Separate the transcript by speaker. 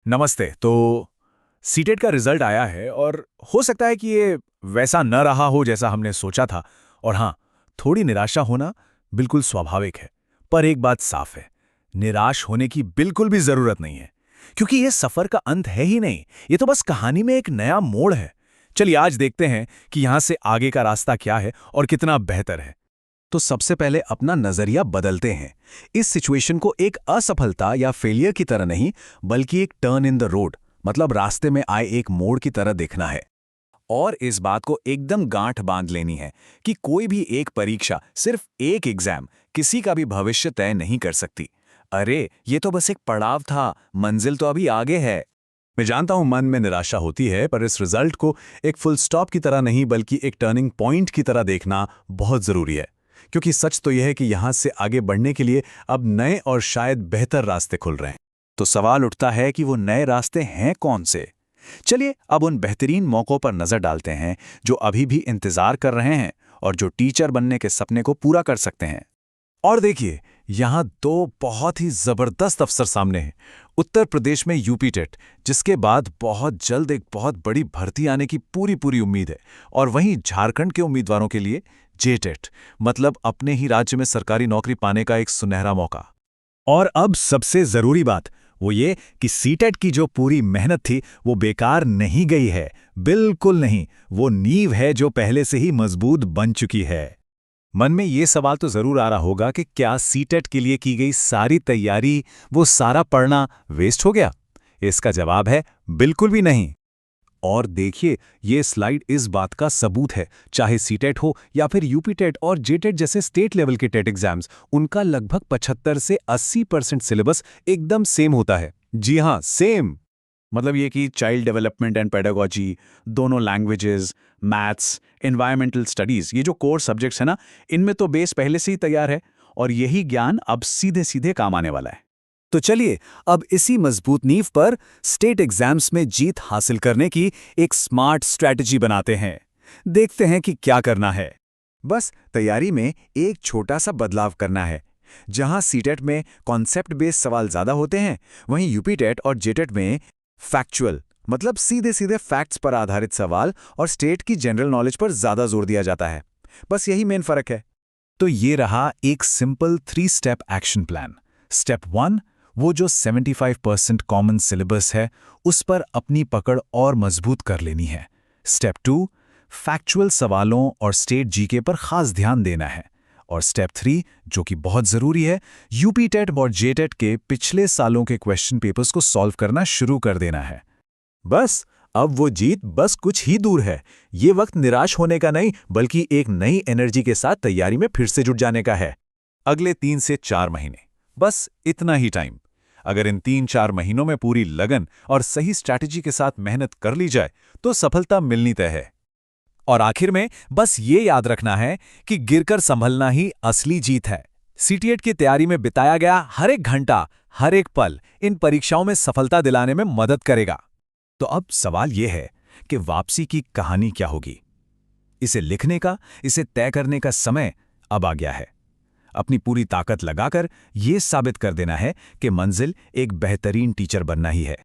Speaker 1: नमस्ते। तो सीटेट का रिजल्ट आया है और हो सकता है कि ये वैसा न रहा हो जैसा हमने सोचा था। और हाँ, थोड़ी निराशा होना बिल्कुल स्वाभाविक है। पर एक बात साफ है, निराश होने की बिल्कुल भी जरूरत नहीं है, क्योंकि ये सफर का अंत है ही नहीं। ये तो बस कहानी में एक नया मोड़ है। चलिए आज देखते हैं कि यहाँ से आगे का रास्ता क्या है और कितना बेहतर है। तो सबसे पहले अपना नजरिया बदलते हैं। इस सिचुएशन को एक असफलता या फेलियर की तरह नहीं, बल्कि एक टर्न इन द रोड, मतलब रास्ते में आए एक मोड़ की तरह देखना है। और इस बात को एकदम गांठ बांध लेनी है कि कोई भी एक परीक्षा, सिर्फ एक एग्जाम, किसी का भी भविष्य तय नहीं कर सकती। अरे ये तो बस एक पड़ाव था, मंजिल तो अभी आगे है। मैं जानता हूं मन में निराशा होती है, पर इस रिजल्ट को एक फुल स्टॉप की तरह नहीं बल्कि एक टर्निंग पॉइंट की तरह देखना बहुत जरूरी है। क्योंकि सच तो यह है कि यहां से आगे बढ़ने के लिए अब नए और शायद बेहतर रास्ते खुल रहे हैं। तो सवाल उठता है कि वो नए रास्ते हैं कौन से। चलिए अब उन बेहतरीन मौक़ों पर नजर डालते हैं जो अभी भी इंतजार कर रहे हैं और जो टीचर बनने के सपने को पूरा कर सकते हैं। और देखिए, यहाँ दो बहुत ही जबरदस्त अवसर सामने हैं। उत्तर प्रदेश में यूपी टेट, जिसके बाद बहुत जल्द एक बहुत बड़ी भर्ती आने की पूरी पूरी उम्मीद है। और वहीं झारखंड के उम्मीदवारों के लिए जे टेट, मतलब अपने ही राज्य में सरकारी नौकरी पाने का एक सुनहरा मौका। और अब सबसे जरूरी बात वो ये कि सीटेट की जो पूरी मेहनत थी वो बेकार नहीं गई है। बिल्कुल नहीं। वो नींव है जो पहले से ही मजबूत बन चुकी है। मन में ये सवाल तो जरूर आ रहा होगा कि क्या सीटेट के लिए की गई सारी तैयारी, वो सारा पढ़ना वेस्ट हो गया? इसका जवाब है बिल्कुल भी नहीं। और देखिए, ये स्लाइड इस बात का सबूत है। चाहे सीटेट हो या फिर यूपी टेट और जेटेट जैसे स्टेट लेवल के टेट एग्जाम्स, उनका लगभग 75 से 80% सिलेबस एकदम सेम होता है। जी हाँ, सेम। मतलब ये कि चाइल्ड डेवलपमेंट एंड पेडागोजी, दोनों लैंग्वेजेस, मैथ्स, एनवायरमेंटल स्टडीज, ये जो कोर सब्जेक्ट्स हैं ना, इनमें तो बेस पहले से ही तैयार है और यही ज्ञान अब सीधे सीधे काम आने वाला है। तो चलिए अब इसी मजबूत नींव पर स्टेट एग्जाम्स में जीत हासिल करने की एक स्मार्ट स्ट्रैटेजी बनाते हैं। देखते हैं कि क्या करना है। बस तैयारी में एक छोटा सा बदलाव करना है। जहां सीटेट में कॉन्सेप्ट बेस्ड सवाल ज्यादा होते हैं, वहीं यूपी टेट और जेटेट में फैक्चुअल, मतलब सीधे सीधे फैक्ट्स पर आधारित सवाल और स्टेट की जनरल नॉलेज पर ज्यादा जोर दिया जाता है। बस यही मेन फर्क है। तो ये रहा एक simple 3 step action plan. Step 1, वो जो 75% कॉमन सिलेबस है उस पर अपनी पकड़ और मजबूत कर लेनी है। स्टेप 2, फैक्चुअल सवालों और स्टेट जीके पर खास ध्यान देना है। और स्टेप 3, जो कि बहुत जरूरी है, यूपी टेट और जेटेट के पिछले सालों के क्वेश्चन पेपर्स को सॉल्व करना शुरू कर देना है। बस अब वो जीत बस कुछ ही दूर है। ये वक्त निराश होने का नहीं, बल्कि एक नई एनर्जी के साथ तैयारी में फिर से जुट जाने का है। अगले 3 से 4 महीने, बस इतना ही टाइम। अगर इन 3-4 महीनों में पूरी लगन और सही स्ट्रैटेजी के साथ मेहनत कर ली जाए तो सफलता मिलनी तय है। और आखिर में बस ये याद रखना है कि गिरकर संभलना ही असली जीत है। सीटीएट की तैयारी में बिताया गया हर एक घंटा, हर एक पल इन परीक्षाओं में सफलता दिलाने में मदद करेगा। तो अब सवाल यह है कि वापसी की कहानी क्या होगी। इसे लिखने का, इसे तय करने का समय अब आ गया है। अपनी पूरी ताकत लगाकर यह साबित कर देना है कि मंजिल एक बेहतरीन टीचर बनना ही है।